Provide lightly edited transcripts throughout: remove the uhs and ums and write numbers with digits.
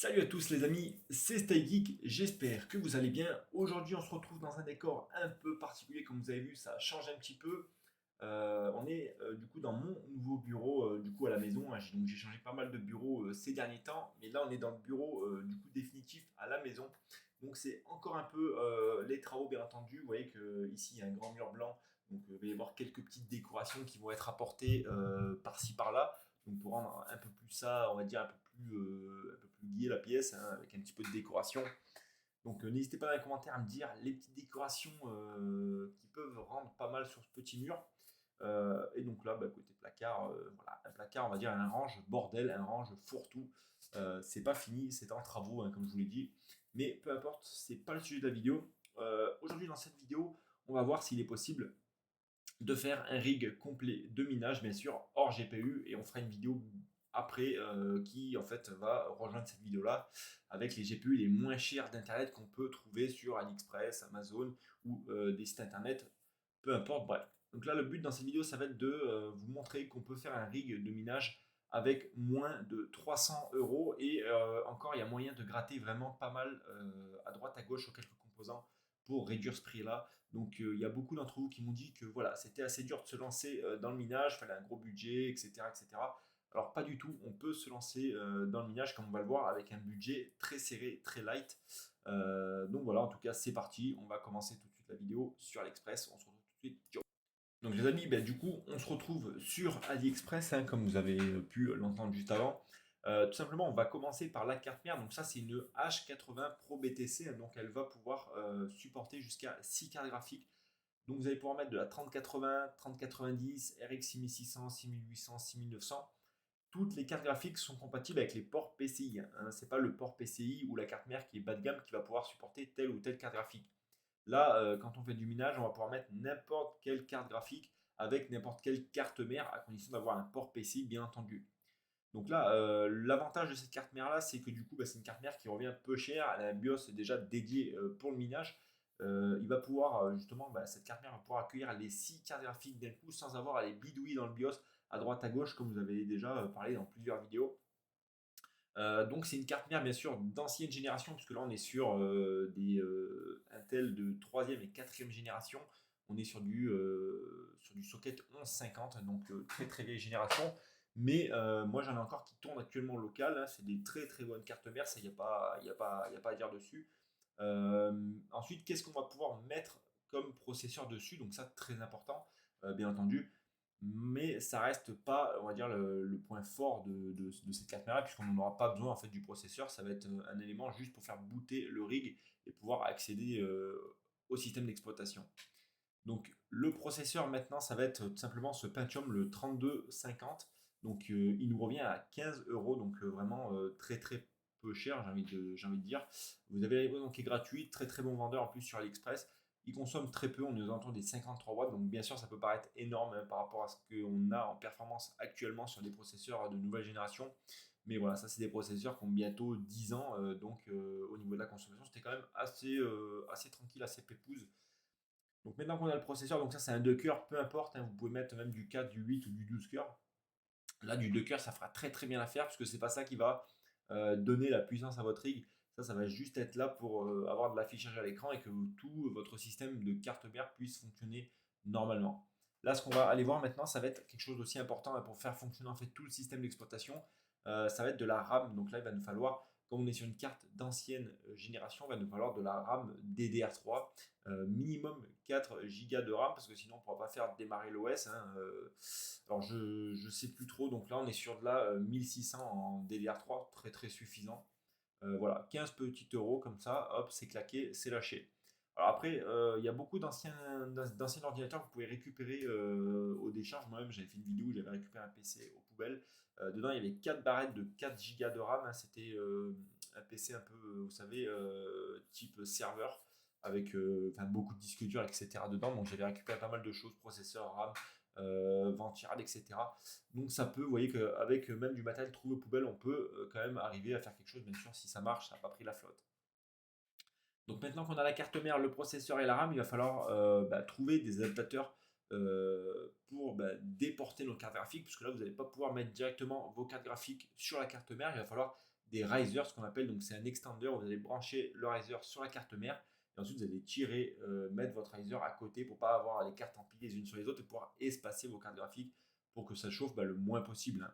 Salut à tous les amis, c'est StyGeek, j'espère que vous allez bien. Aujourd'hui on se retrouve dans un décor un peu particulier comme vous avez vu, ça change un petit peu. On est du coup dans mon nouveau bureau du coup à la maison, hein. Donc j'ai changé pas mal de bureaux ces derniers temps, mais là on est dans le bureau du coup définitif à la maison. Donc c'est encore un peu les travaux bien entendu. Vous voyez que ici il y a un grand mur blanc, donc il va y avoir quelques petites décorations qui vont être apportées par-ci par-là. Donc pour rendre un peu plus ça, on va dire un peu plus gai la pièce, hein, avec un petit peu de décoration. Donc n'hésitez pas dans les commentaires à me dire les petites décorations qui peuvent rendre pas mal sur ce petit mur. Et donc là, côté placard, voilà, un placard, on va dire un range bordel, un range fourre-tout. C'est pas fini, c'est en travaux, hein, comme je vous l'ai dit. Mais peu importe, c'est pas le sujet de la vidéo. Aujourd'hui, dans cette vidéo, on va voir s'il est possible de faire un rig complet de minage, bien sûr, hors GPU, et on fera une vidéo après qui en fait va rejoindre cette vidéo là avec les GPU les moins chers d'internet qu'on peut trouver sur AliExpress, Amazon ou des sites internet, peu importe, bref. Donc là le but dans cette vidéo ça va être de vous montrer qu'on peut faire un rig de minage avec moins de 300 € et encore il y a moyen de gratter vraiment pas mal à droite à gauche sur quelques composants pour réduire ce prix là. Donc il y a beaucoup d'entre vous qui m'ont dit que voilà, c'était assez dur de se lancer dans le minage, il fallait un gros budget, etc., etc. Alors pas du tout, on peut se lancer dans le minage comme on va le voir avec un budget très serré, très light. Donc voilà, en tout cas c'est parti, on va commencer tout de suite la vidéo sur AliExpress, on se retrouve tout de suite. Ciao. Donc les amis, du coup on se retrouve sur AliExpress, hein, comme vous avez pu l'entendre juste avant. Tout simplement, on va commencer par la carte mère. Donc ça, c'est une H80 Pro BTC, hein. Donc elle va pouvoir supporter jusqu'à 6 cartes graphiques. Donc vous allez pouvoir mettre de la 3080, 3090, RX 6600, 6800, 6900. Toutes les cartes graphiques sont compatibles avec les ports PCI, hein. Ce n'est pas le port PCI ou la carte mère qui est bas de gamme qui va pouvoir supporter telle ou telle carte graphique. Là, quand on fait du minage, on va pouvoir mettre n'importe quelle carte graphique avec n'importe quelle carte mère à condition d'avoir un port PCI bien entendu. Donc là, l'avantage de cette carte mère là, c'est que du coup, c'est une carte mère qui revient peu cher. Elle a un BIOS déjà dédié pour le minage. Il va pouvoir justement, cette carte mère va pouvoir accueillir les 6 cartes graphiques d'un coup sans avoir à les bidouiller dans le BIOS à droite à gauche, comme vous avez déjà parlé dans plusieurs vidéos. Donc c'est une carte mère bien sûr d'ancienne génération, puisque là on est sur des Intel de 3e et 4e génération. On est sur du socket 1150, donc très très vieille génération. Mais moi j'en ai encore qui tournent actuellement local, hein. C'est des très très bonnes cartes mères, ça il n'y a, pas, y a, pas, y a pas à dire dessus. Ensuite, qu'est-ce qu'on va pouvoir mettre comme processeur dessus? Donc ça très important, bien entendu, mais ça reste pas, on va dire, le point fort de cette carte mère puisqu'on n'en aura pas besoin en fait du processeur. Ça va être un élément juste pour faire booter le rig et pouvoir accéder au système d'exploitation. Donc le processeur maintenant, ça va être tout simplement ce Pentium le 3250. Donc il nous revient à 15 €, donc vraiment très très peu cher, j'ai envie de dire. Vous avez donc qui est gratuit, très très bon vendeur en plus sur AliExpress. Il consomme très peu, on est aux alentours des 53 watts, donc bien sûr ça peut paraître énorme, hein, par rapport à ce qu'on a en performance actuellement sur des processeurs de nouvelle génération. Mais voilà, ça c'est des processeurs qui ont bientôt 10 ans, donc au niveau de la consommation, c'était quand même assez tranquille, assez pépouze. Donc maintenant qu'on a le processeur, donc ça c'est un 2 cœurs, peu importe, hein, vous pouvez mettre même du 4, du 8 ou du 12 cœurs. Là du 2 cœurs ça fera très très bien l'affaire puisque c'est pas ça qui va donner la puissance à votre rig. Ça va juste être là pour avoir de l'affichage à l'écran et que tout votre système de carte mère puisse fonctionner normalement. Là ce qu'on va aller voir maintenant ça va être quelque chose d'aussi important, hein, pour faire fonctionner en fait tout le système d'exploitation. Ça va être de la RAM, donc là il va nous falloir, comme on est sur une carte d'ancienne génération, il va nous falloir de la RAM DDR3, minimum 4 Go de RAM parce que sinon on ne pourra pas faire démarrer l'OS, hein. Alors je sais plus trop, donc là on est sur de la 1600 en DDR3, très très suffisant. Voilà, 15 petits euros comme ça, hop, c'est claqué, c'est lâché. Alors après, il y a beaucoup d'anciens ordinateurs que vous pouvez récupérer aux décharges. Moi-même, j'avais fait une vidéo où j'avais récupéré un PC aux poubelles. Dedans, il y avait 4 barrettes de 4 Go de RAM, hein. C'était un PC un peu, vous savez, type serveur, avec beaucoup de disques durs, etc. dedans. Donc j'avais récupéré pas mal de choses, processeur, RAM, ventirad, etc. Donc ça peut, vous voyez qu'avec même du matériel trouvé aux poubelles, on peut quand même arriver à faire quelque chose, bien sûr, si ça marche, ça n'a pas pris la flotte. Donc maintenant qu'on a la carte mère, le processeur et la RAM, il va falloir trouver des adaptateurs pour déporter nos cartes graphiques, puisque là, vous n'allez pas pouvoir mettre directement vos cartes graphiques sur la carte mère. Il va falloir des risers, ce qu'on appelle. Donc c'est un extender, vous allez brancher le riser sur la carte mère et ensuite vous allez tirer, mettre votre riser à côté pour pas avoir les cartes empilées les unes sur les autres et pouvoir espacer vos cartes graphiques pour que ça chauffe le moins possible, hein.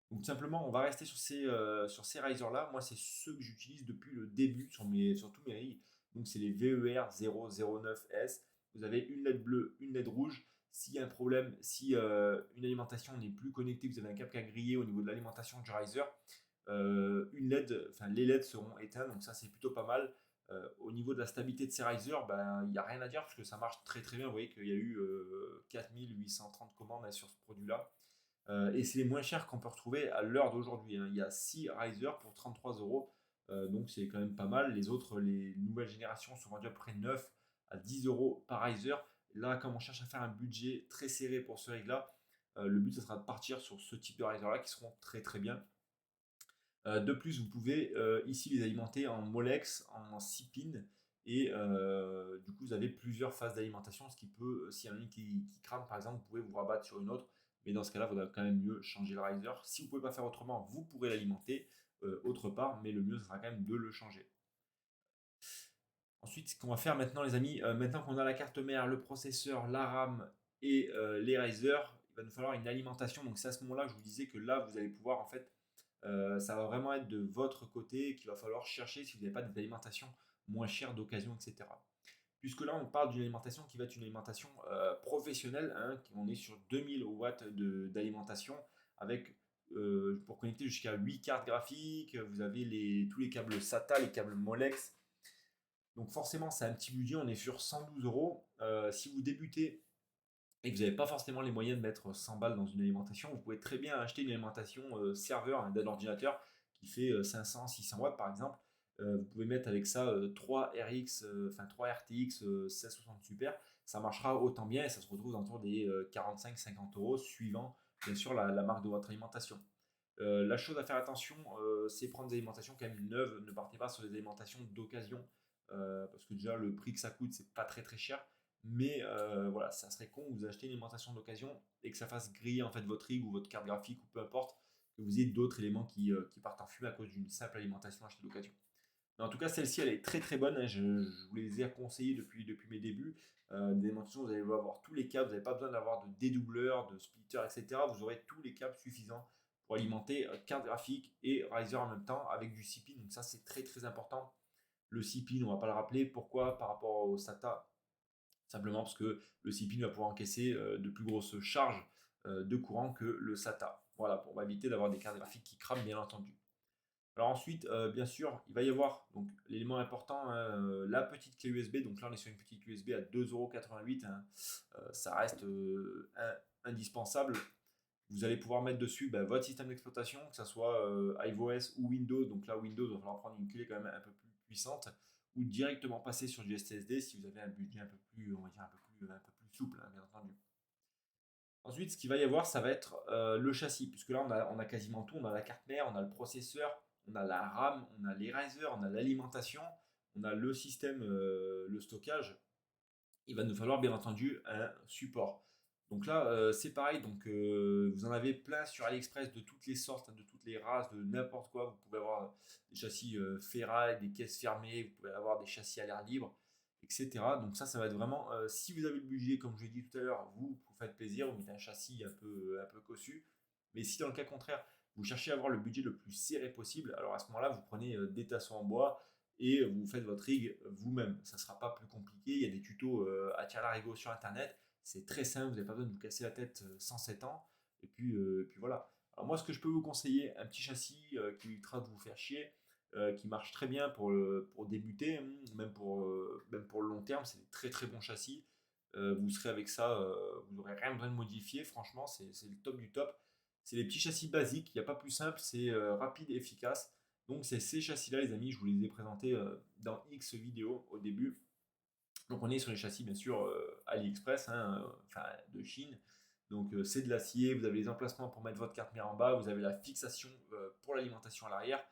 Donc tout simplement, on va rester sur ces risers-là. Moi, c'est ceux que j'utilise depuis le début sur tous mes rigs. Donc c'est les VER 009S. Vous avez une LED bleue, une LED rouge. S'il y a un problème, si une alimentation n'est plus connectée, vous avez un câble qui a grillé au niveau de l'alimentation du riser, les LED seront éteints. Donc ça, c'est plutôt pas mal. Au niveau de la stabilité de ces risers, il n'y a rien à dire parce que ça marche très très bien. Vous voyez qu'il y a eu 4830 commandes sur ce produit-là. Et c'est les moins chers qu'on peut retrouver à l'heure d'aujourd'hui, hein. Il y a 6 risers pour 33 euros. Donc c'est quand même pas mal. Les autres, les nouvelles générations sont vendues à peu près 9 à 10 euros par riser. Là, comme on cherche à faire un budget très serré pour ce rig-là, le but, ce sera de partir sur ce type de riser-là qui seront très très bien. De plus, vous pouvez ici les alimenter en Molex, en 6 pins. Et du coup, vous avez plusieurs phases d'alimentation. Ce qui peut, s'il y en a une qui crame par exemple, vous pouvez vous rabattre sur une autre. Mais dans ce cas-là, il vaudra quand même mieux changer le riser. Si vous ne pouvez pas faire autrement, vous pourrez l'alimenter autre part. Mais le mieux, ce sera quand même de le changer. Ensuite, ce qu'on va faire maintenant, les amis, maintenant qu'on a la carte mère, le processeur, la RAM et les risers, il va nous falloir une alimentation. Donc c'est à ce moment-là que je vous disais que là, vous allez pouvoir en fait ça va vraiment être de votre côté qu'il va falloir chercher si vous n'avez pas d'alimentation moins chère d'occasion, etc. Puisque là, on parle d'une alimentation qui va être une alimentation professionnelle, hein, on est sur 2000 watts d'alimentation avec pour connecter jusqu'à 8 cartes graphiques. Vous avez tous les câbles SATA, les câbles Molex. Donc forcément, c'est un petit budget, on est sur 112 euros. Si vous débutez et que vous n'avez pas forcément les moyens de mettre 100 balles dans une alimentation, vous pouvez très bien acheter une alimentation serveur, hein, d'un ordinateur qui fait 500-600 watts par exemple. Vous pouvez mettre avec ça 3 RTX 1660 Super. Ça marchera autant bien et ça se retrouve autour des 45-50 euros suivant bien sûr la marque de votre alimentation. La chose à faire attention, c'est prendre des alimentations quand même neuves. Ne partez pas sur des alimentations d'occasion parce que déjà le prix que ça coûte, c'est pas très très cher. Mais voilà, ça serait con que vous achetez une alimentation d'occasion et que ça fasse griller en fait votre rig ou votre carte graphique ou peu importe, que vous ayez d'autres éléments qui partent en fumée à cause d'une simple alimentation achetée d'occasion. Mais en tout cas, celle-ci, elle est très très bonne, hein. Je vous les ai conseillées depuis mes débuts. Des alimentations, vous allez avoir tous les câbles, vous n'avez pas besoin d'avoir de dédoubleurs, de splitters, etc. Vous aurez tous les câbles suffisants pour alimenter carte graphique et riser en même temps avec du CPIN. Donc ça, c'est très très important. Le CPIN, on ne va pas le rappeler. Pourquoi? Par rapport au SATA, simplement parce que le CPIN va pouvoir encaisser de plus grosses charges de courant que le SATA. Voilà, pour éviter d'avoir des cartes graphiques qui crament, bien entendu. Alors ensuite, bien sûr, il va y avoir donc l'élément important, hein, la petite clé USB. Donc là, on est sur une petite clé USB à 2,88 €, hein. Ça reste indispensable. Vous allez pouvoir mettre dessus votre système d'exploitation, que ce soit iOS ou Windows. Donc là, Windows, il va falloir prendre une clé quand même un peu plus puissante ou directement passer sur du SSD si vous avez un budget un peu plus, on va dire un peu plus souple, hein, bien entendu. Ensuite, ce qu'il va y avoir, ça va être le châssis, puisque là, on a quasiment tout. On a la carte mère, on a le processeur, on a la RAM, on a les risers, on a l'alimentation, on a le système, le stockage. Il va nous falloir bien entendu un support. Donc là, c'est pareil. Donc, vous en avez plein sur AliExpress de toutes les sortes, hein, de toutes les races, de n'importe quoi. Vous pouvez avoir des châssis ferraille, des caisses fermées, vous pouvez avoir des châssis à l'air libre, etc. Donc ça va être vraiment, si vous avez le budget, comme je l'ai dit tout à l'heure, vous faites plaisir, vous mettez un châssis un peu cossu. Mais si dans le cas contraire, vous cherchez à avoir le budget le plus serré possible, alors à ce moment-là, vous prenez des tassons en bois et vous faites votre rig vous-même. Ça ne sera pas plus compliqué. Il y a des tutos à tire-larigot sur Internet. C'est très simple, vous n'avez pas besoin de vous casser la tête sans 7 ans. Et puis voilà. Alors moi, ce que je peux vous conseiller, un petit châssis qui évitera de vous faire chier, qui marche très bien pour débuter, hein, même pour le long terme. C'est des très très bons châssis. Vous serez avec ça, vous n'aurez rien besoin de modifier. Franchement, c'est le top du top. C'est les petits châssis basiques, il n'y a pas plus simple, c'est rapide et efficace. Donc c'est ces châssis-là, les amis, je vous les ai présentés dans X vidéos au début. Donc on est sur les châssis, bien sûr, AliExpress, hein, de Chine. Donc c'est de l'acier, vous avez les emplacements pour mettre votre carte mère en bas, vous avez la fixation pour l'alimentation à l'arrière.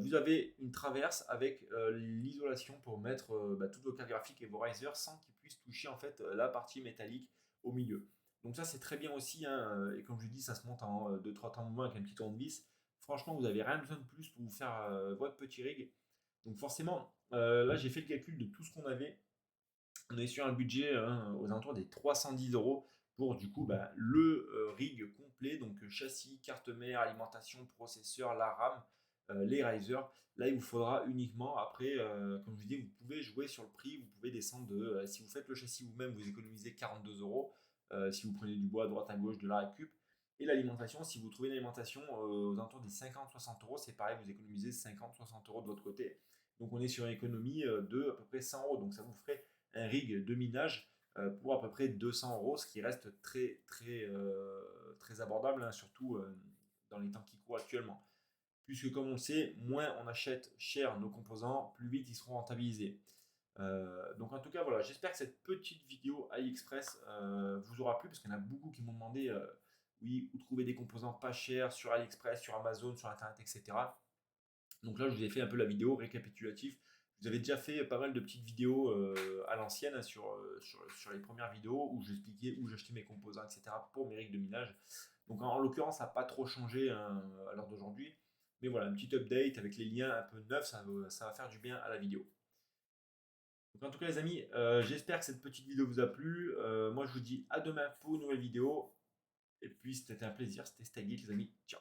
Vous avez une traverse avec l'isolation pour mettre toutes vos cartes graphiques et vos risers sans qu'ils puissent toucher en fait la partie métallique au milieu. Donc ça c'est très bien aussi, hein, et comme je dis, ça se monte en 2-3 temps de moins avec un petit tournevis. franchement, vous n'avez rien besoin de plus pour vous faire votre petit rig. Donc forcément, là j'ai fait le calcul de tout ce qu'on avait. On est sur un budget aux alentours des 310 euros pour du coup le rig complet, donc châssis, carte mère, alimentation, processeur, la RAM, les risers. Là, il vous faudra uniquement, après, comme je vous dis, vous pouvez jouer sur le prix, vous pouvez descendre de, si vous faites le châssis vous-même, vous économisez 42 euros. Si vous prenez du bois à droite à gauche, de la récup. Et l'alimentation, si vous trouvez une alimentation aux alentours des 50-60 euros, c'est pareil, vous économisez 50-60 euros de votre côté. Donc on est sur une économie de à peu près 100 euros. Donc ça vous ferait un rig de minage pour à peu près 200 euros, ce qui reste très abordable, hein, surtout dans les temps qui courent actuellement. Puisque comme on le sait, moins on achète cher nos composants, plus vite ils seront rentabilisés. Donc en tout cas, voilà, j'espère que cette petite vidéo AliExpress vous aura plu, parce qu'il y en a beaucoup qui m'ont demandé oui, où trouver des composants pas chers sur AliExpress, sur Amazon, sur Internet, etc. Donc là, je vous ai fait un peu la vidéo récapitulative. Je vous avais déjà fait pas mal de petites vidéos à l'ancienne, hein, sur les premières vidéos où j'expliquais où j'achetais mes composants, etc. pour mes règles de minage. Donc en l'occurrence, ça n'a pas trop changé, hein, à l'heure d'aujourd'hui. Mais voilà, un petit update avec les liens un peu neufs, ça va faire du bien à la vidéo. Donc en tout cas, les amis, j'espère que cette petite vidéo vous a plu. Moi, je vous dis à demain pour une nouvelle vidéo. Et puis, c'était un plaisir. C'était Staggeek, les amis. Ciao.